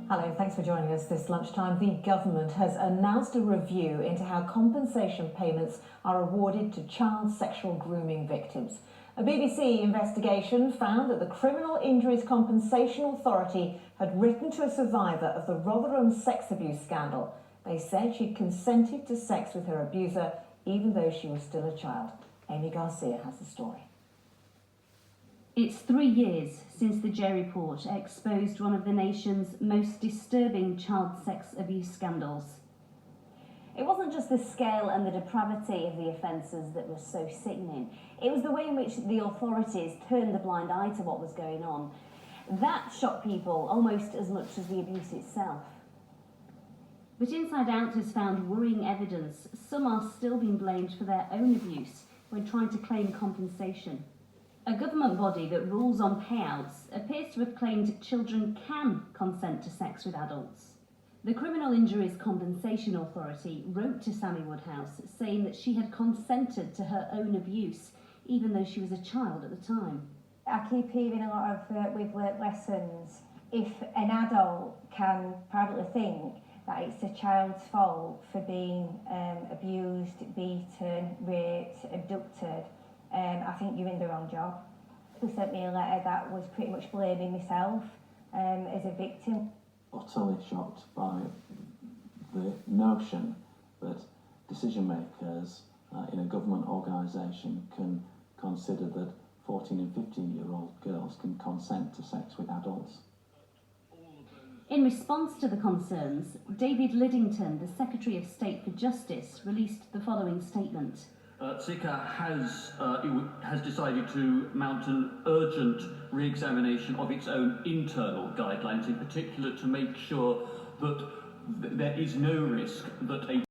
Hello, thanks for joining us this lunchtime. The government has announced a review into how compensation payments are awarded to child sexual grooming victims. A BBC investigation found that the Criminal Injuries Compensation Authority had written to a survivor of the Rotherham sex abuse scandal. They said she'd consented to sex with her abuser even though she was still a child. Amy Garcia has the story. It's 3 years since the J report exposed one of the nation's most disturbing child sex abuse scandals. It wasn't just the scale and the depravity of the offences that was so sickening. It was the way in which the authorities turned a blind eye to what was going on. That shocked people almost as much as the abuse itself. But Inside Out has found worrying evidence. Some are still being blamed for their own abuse when trying to claim compensation. A government body that rules on payouts appears to have claimed children can consent to sex with adults. The Criminal Injuries Compensation Authority wrote to Sammy Woodhouse saying that she had consented to her own abuse even though she was a child at the time. I keep hearing a lot of we've learnt lessons. If an adult can privately think that it's a child's fault for being abused, beaten, raped, abducted, I think you're in the wrong job. They sent me a letter that was pretty much blaming myself as a victim. Utterly shocked by the notion that decision makers in a government organisation can consider that 14 and 15-year-old girls can consent to sex with adults. In response to the concerns, David Lidington, the Secretary of State for Justice, released the following statement. CICA has decided to mount an urgent re-examination of its own internal guidelines, in particular to make sure that there is no risk that a